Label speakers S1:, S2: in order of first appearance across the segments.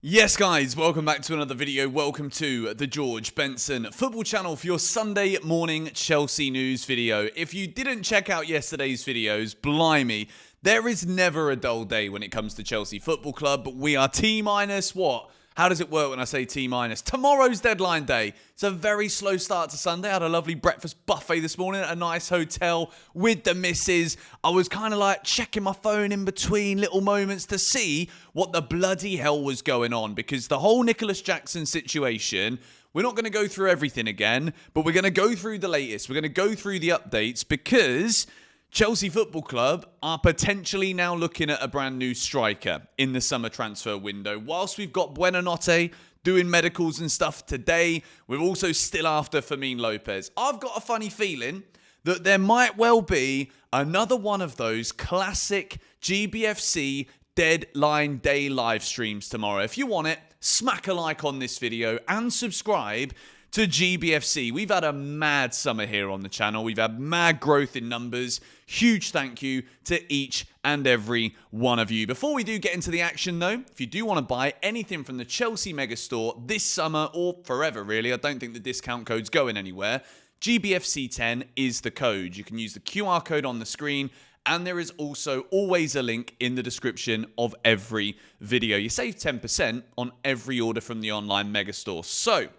S1: Yes guys, welcome back to another video. Welcome to the George Benson football channel for your Sunday morning Chelsea news video. If you didn't check out yesterday's videos, blimey, there is never a dull day when it comes to Chelsea Football Club. But we are T-minus what? How does it work when I say T-minus? Tomorrow's deadline day. It's a very slow start to Sunday. I had a lovely breakfast buffet this morning at a nice hotel with the missus. I was kind of like checking my phone in between little moments to see what the bloody hell was going on. Because the whole Nicolas Jackson situation, we're not going to go through everything again, but we're going to go through the latest. We're going to go through the updates because Chelsea Football Club are potentially now looking at a brand new striker in the summer transfer window. Whilst we've got Buenanotte doing medicals and stuff today, we're also still after Fermin Lopez. I've got a funny feeling that there might well be another one of those classic GBFC deadline day live streams tomorrow. If you want it, smack a like on this video and subscribe to GBFC. We've had a mad summer here on the channel. We've had mad growth in numbers. Huge thank you to each and every one of you. Before we do get into the action though, if you do want to buy anything from the Chelsea Megastore this summer or forever really, I don't think the discount code's going anywhere, GBFC10 is the code. You can use the QR code on the screen, and there is also always a link in the description of every video. You save 10% on every order from the online Megastore. So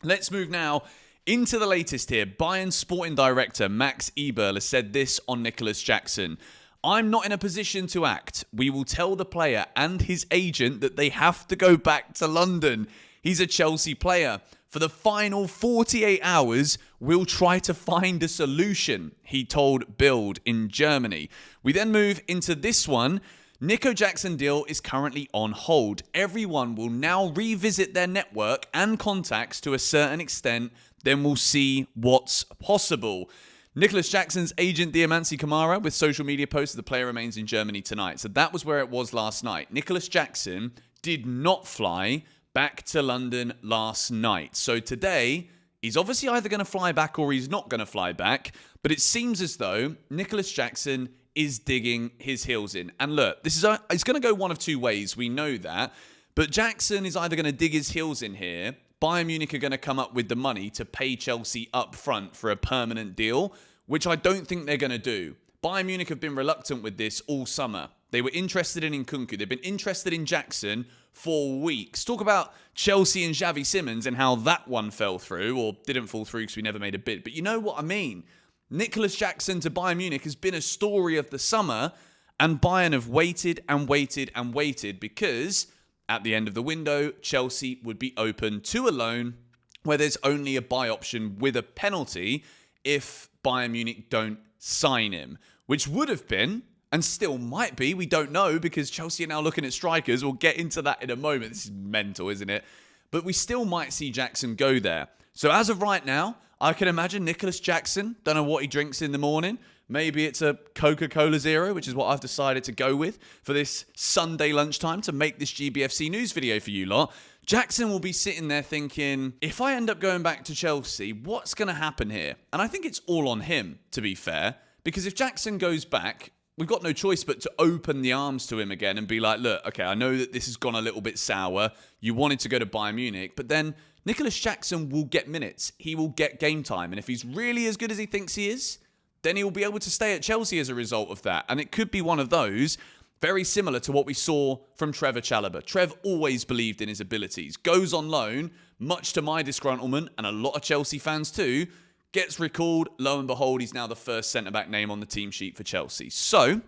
S1: let's move now into the latest here. Bayern sporting director Max Eberl has said this on Nicolas Jackson. "I'm not in a position to act. We will tell the player and his agent that they have to go back to London. He's a Chelsea player. For the final 48 hours, we'll try to find a solution," he told Bild in Germany. We then move into this one. Nico Jackson deal is currently on hold. Everyone will now revisit their network and contacts to a certain extent. Then we'll see what's possible. Nicolas Jackson's agent Diamansi Kamara with social media posts the player remains in Germany tonight. So that was where it was last night. Nicolas Jackson did not fly back to London last night. So today, he's obviously either going to fly back or he's not going to fly back. But it seems as though Nicolas Jackson is digging his heels in. And look, it's going to go one of two ways. We know that. But Jackson is either going to dig his heels in here. Bayern Munich are going to come up with the money to pay Chelsea up front for a permanent deal, which I don't think they're going to do. Bayern Munich have been reluctant with this all summer. They were interested in Nkunku. They've been interested in Jackson for weeks. Talk about Chelsea and Xavi Simons and how that one fell through, or didn't fall through because we never made a bid. But you know what I mean. Nicolas Jackson to Bayern Munich has been a story of the summer, and Bayern have waited and waited and waited because at the end of the window, Chelsea would be open to a loan where there's only a buy option with a penalty if Bayern Munich don't sign him, which would have been and still might be, we don't know, because Chelsea are now looking at strikers. We'll get into that in a moment. This is mental, isn't it? But we still might see Jackson go there. So as of right now, I can imagine Nicolas Jackson, don't know what he drinks in the morning. Maybe it's a Coca-Cola Zero, which is what I've decided to go with for this Sunday lunchtime to make this GBFC news video for you lot. Jackson will be sitting there thinking, if I end up going back to Chelsea, what's going to happen here? And I think it's all on him, to be fair, because if Jackson goes back, we've got no choice but to open the arms to him again and be like, look, okay, I know that this has gone a little bit sour. You wanted to go to Bayern Munich, but then Nicolas Jackson will get minutes. He will get game time. And if he's really as good as he thinks he is, then he will be able to stay at Chelsea as a result of that. And it could be one of those, very similar to what we saw from Trevor Chalobah. Trev always believed in his abilities. Goes on loan, much to my disgruntlement, and a lot of Chelsea fans too, gets recalled. Lo and behold, he's now the first centre-back name on the team sheet for Chelsea. So,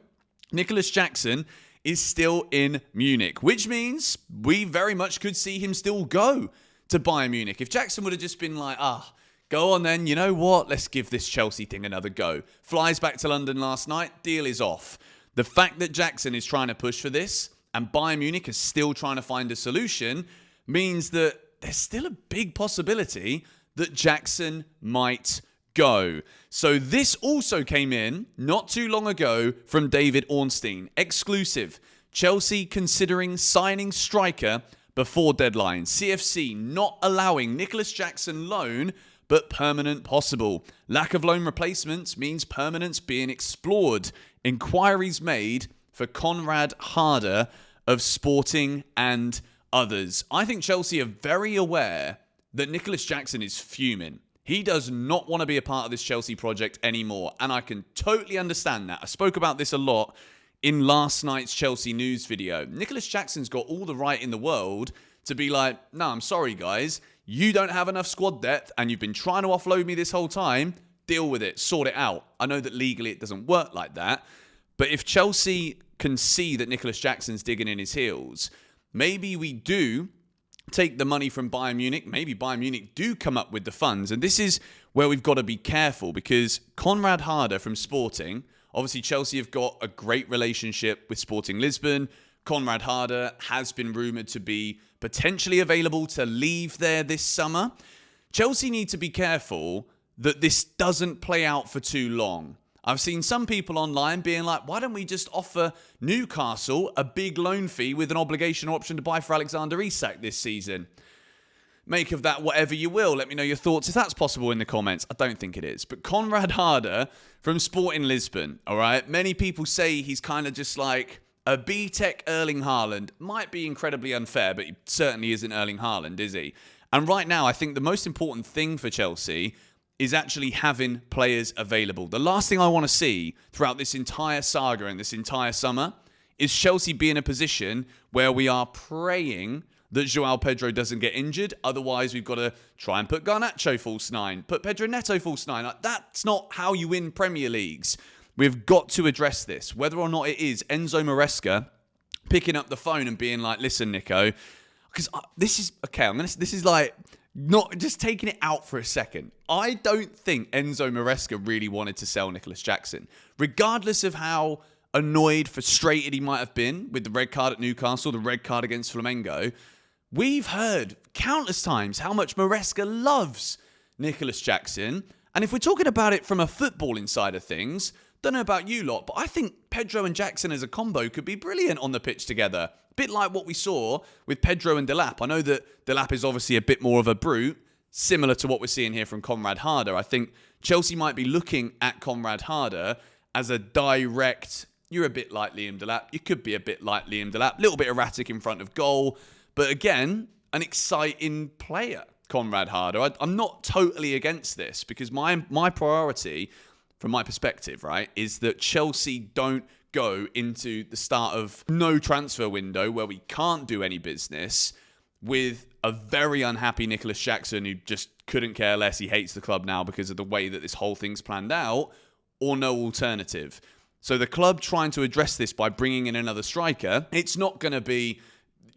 S1: Nicolas Jackson is still in Munich, which means we very much could see him still go to Bayern Munich. If Jackson would have just been like, go on then, you know what? Let's give this Chelsea thing another go. Flies back to London last night, deal is off. The fact that Jackson is trying to push for this and Bayern Munich is still trying to find a solution means that there's still a big possibility that Jackson might go. So this also came in not too long ago from David Ornstein. Exclusive. Chelsea considering signing striker before deadline. CFC not allowing Nicolas Jackson loan, but permanent possible. Lack of loan replacements means permanence being explored. Inquiries made for Conrad Harder of Sporting and others. I think Chelsea are very aware that Nicolas Jackson is fuming. He does not want to be a part of this Chelsea project anymore, and I can totally understand that. I spoke about this a lot in last night's Chelsea news video. Nicolas Jackson's got all the right in the world to be like, no, I'm sorry, guys. You don't have enough squad depth, and you've been trying to offload me this whole time. Deal with it. Sort it out. I know that legally it doesn't work like that, but if Chelsea can see that Nicolas Jackson's digging in his heels, maybe we do take the money from Bayern Munich. Maybe Bayern Munich do come up with the funds. And this is where we've got to be careful, because Conrad Harder from Sporting, obviously Chelsea have got a great relationship with Sporting Lisbon. Conrad Harder has been rumoured to be potentially available to leave there this summer. Chelsea need to be careful that this doesn't play out for too long. I've seen some people online being like, why don't we just offer Newcastle a big loan fee with an obligation or option to buy for Alexander Isak this season? Make of that whatever you will. Let me know your thoughts if that's possible in the comments. I don't think it is. But Conrad Harder from Sporting Lisbon, all right? Many people say he's kind of just like a B-Tech Erling Haaland. Might be incredibly unfair, but he certainly isn't Erling Haaland, is he? And right now, I think the most important thing for Chelsea is actually having players available. The last thing I want to see throughout this entire saga and this entire summer is Chelsea be in a position where we are praying that Joao Pedro doesn't get injured. Otherwise, we've got to try and put Garnacho false nine, put Pedro Neto false nine. Like, that's not how you win Premier Leagues. We've got to address this, whether or not it is Enzo Maresca picking up the phone and being like, listen, Nico, because this is, okay, this is like, not just taking it out for a second. I don't think Enzo Maresca really wanted to sell Nicolas Jackson. Regardless of how annoyed, frustrated he might have been with the red card at Newcastle, the red card against Flamengo, we've heard countless times how much Maresca loves Nicolas Jackson. And if we're talking about it from a footballing side of things, don't know about you lot, but I think Pedro and Jackson as a combo could be brilliant on the pitch together. A bit like what we saw with Pedro and Delap. I know that Delap is obviously a bit more of a brute, similar to what we're seeing here from Conrad Harder. I think Chelsea might be looking at Conrad Harder as a direct, you're a bit like Liam Delap, you could be a bit like Liam Delap, a little bit erratic in front of goal, but again, an exciting player, Conrad Harder. I'm not totally against this, because my priority, from my perspective, right, is that Chelsea don't go into the start of no transfer window where we can't do any business with a very unhappy Nicolas Jackson who just couldn't care less. He hates the club now because of the way that this whole thing's planned out, or no alternative. So the club trying to address this by bringing in another striker, it's not going to be,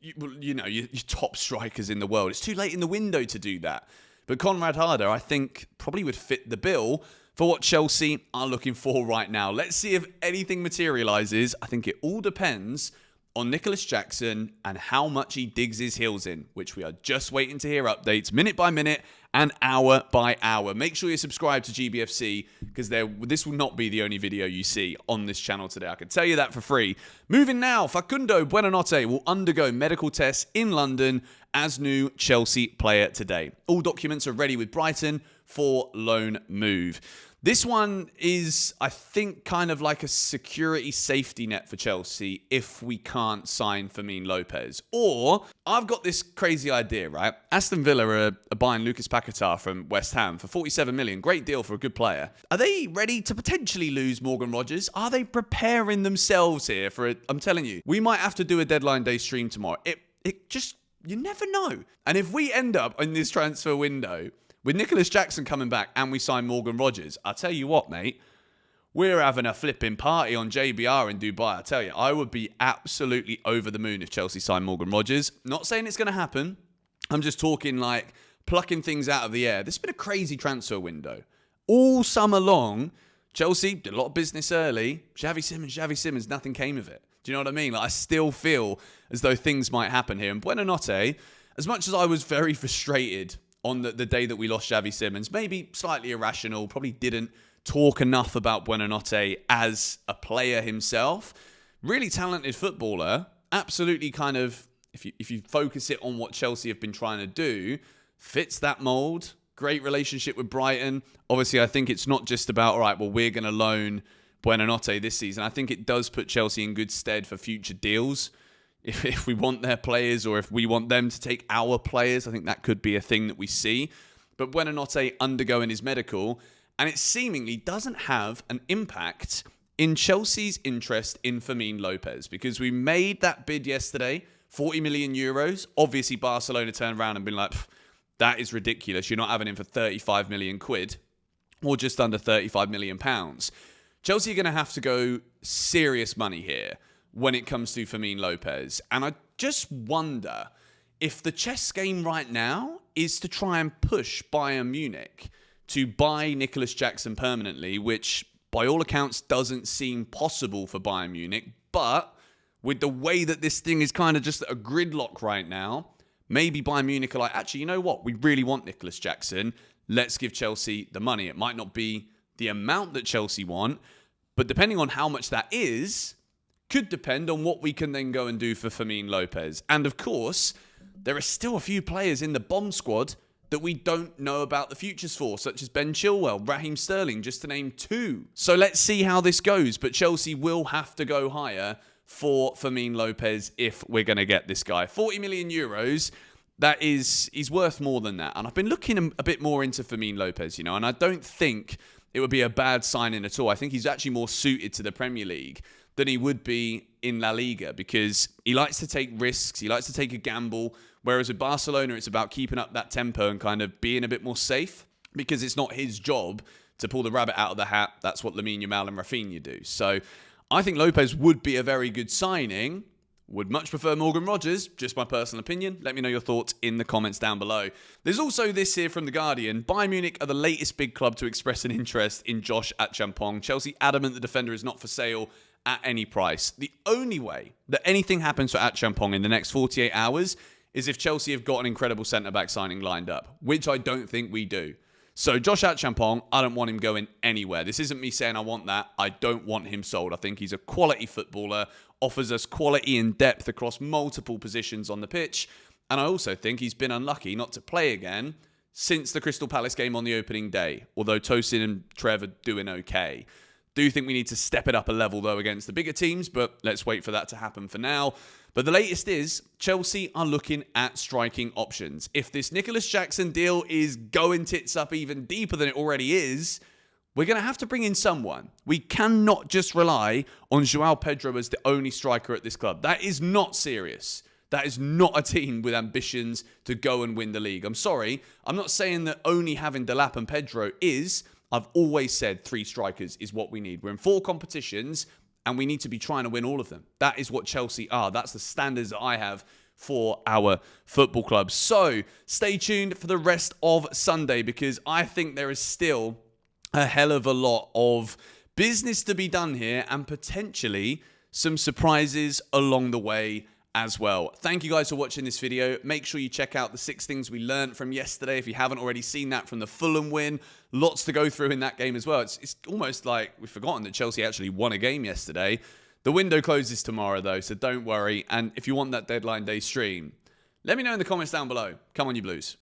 S1: you know, your top strikers in the world. It's too late in the window to do that. But Conrad Harder, I think, probably would fit the bill for what Chelsea are looking for right now. Let's see if anything materialises. I think it all depends on Nicolas Jackson and how much he digs his heels in, which we are just waiting to hear updates minute by minute and hour by hour. Make sure you're subscribed to GBFC, because this will not be the only video you see on this channel today. I can tell you that for free. Moving now, Facundo Buenanotte will undergo medical tests in London as new Chelsea player today. All documents are ready with Brighton for loan move. This one is, I think, kind of like a security safety net for Chelsea if we can't sign Fermin Lopez. Or, I've got this crazy idea, right? Aston Villa are buying Lucas Paqueta from West Ham for 47 million. Great deal for a good player. Are they ready to potentially lose Morgan Rogers? Are they preparing themselves here for it? I'm telling you, we might have to do a deadline day stream tomorrow. It just, you never know. And if we end up in this transfer window with Nicolas Jackson coming back and we sign Morgan Rogers, I'll tell you what, mate, we're having a flipping party on JBR in Dubai. I tell you, I would be absolutely over the moon if Chelsea signed Morgan Rogers. Not saying it's going to happen. I'm just talking like plucking things out of the air. This has been a crazy transfer window. All summer long, Chelsea did a lot of business early. Xavi Simons, nothing came of it. Do you know what I mean? Like, I still feel as though things might happen here. And Buenanotte, as much as I was very frustrated on the day that we lost Xavi Simons, maybe slightly irrational, probably didn't talk enough about Buenanotte as a player himself. Really talented footballer, absolutely kind of, if you focus it on what Chelsea have been trying to do, fits that mould. Great relationship with Brighton. Obviously, I think it's not just about, all right, well, we're going to loan Buenanotte this season. I think it does put Chelsea in good stead for future deals. if we want their players or if we want them to take our players. I think that could be a thing that we see. But Buenanotte undergoing his medical, and it seemingly doesn't have an impact in Chelsea's interest in Fermin Lopez, because we made that bid yesterday, 40 million euros. Obviously, Barcelona turned around and been like, that is ridiculous. You're not having him for 35 million quid or just under 35 million pounds. Chelsea are going to have to go serious money here when it comes to Fermin Lopez. And I just wonder if the chess game right now is to try and push Bayern Munich to buy Nicolas Jackson permanently, which by all accounts doesn't seem possible for Bayern Munich. But with the way that this thing is kind of just a gridlock right now, maybe Bayern Munich are like, actually, you know what? We really want Nicolas Jackson. Let's give Chelsea the money. It might not be the amount that Chelsea want, but depending on how much that is, could depend on what we can then go and do for Fermin Lopez. And of course, there are still a few players in the bomb squad that we don't know about the futures for, such as Ben Chilwell, Raheem Sterling, just to name two. So let's see how this goes. But Chelsea will have to go higher for Fermin Lopez if we're going to get this guy. 40 million euros, he's worth more than that. And I've been looking a bit more into Fermin Lopez, and I don't think it would be a bad signing at all. I think he's actually more suited to the Premier League than he would be in La Liga, because he likes to take risks, he likes to take a gamble, whereas with Barcelona, it's about keeping up that tempo and kind of being a bit more safe, because it's not his job to pull the rabbit out of the hat. That's what Lamine Yamal and Rafinha do. So I think Lopez would be a very good signing. Would much prefer Morgan Rogers, just my personal opinion. Let me know your thoughts in the comments down below. There's also this here from The Guardian. Bayern Munich are the latest big club to express an interest in Josh Achampong. Chelsea adamant the defender is not for sale at any price. The only way that anything happens for Achampong in the next 48 hours is if Chelsea have got an incredible centre-back signing lined up, which I don't think we do. So Josh Achampong, I don't want him going anywhere. This isn't me saying I want that. I don't want him sold. I think he's a quality footballer, offers us quality and depth across multiple positions on the pitch. And I also think he's been unlucky not to play again since the Crystal Palace game on the opening day, although Tosin and Trev are doing okay. Do think we need to step it up a level, though, against the bigger teams, but let's wait for that to happen for now. But the latest is Chelsea are looking at striking options. If this Nicolas Jackson deal is going tits up even deeper than it already is, we're going to have to bring in someone. We cannot just rely on João Pedro as the only striker at this club. That is not serious. That is not a team with ambitions to go and win the league. I'm sorry. I'm not saying that only having Delap and Pedro is. I've always said 3 strikers is what we need. We're in 4 competitions and we need to be trying to win all of them. That is what Chelsea are. That's the standards that I have for our football club. So stay tuned for the rest of Sunday, because I think there is still a hell of a lot of business to be done here and potentially some surprises along the way as well. Thank you guys for watching this video. Make sure you check out the 6 things we learned from yesterday if you haven't already seen that from the Fulham win. Lots to go through in that game as well. It's almost like we've forgotten that Chelsea actually won a game yesterday. The window closes tomorrow though, so don't worry. And if you want that deadline day stream, let me know in the comments down below. Come on, you Blues.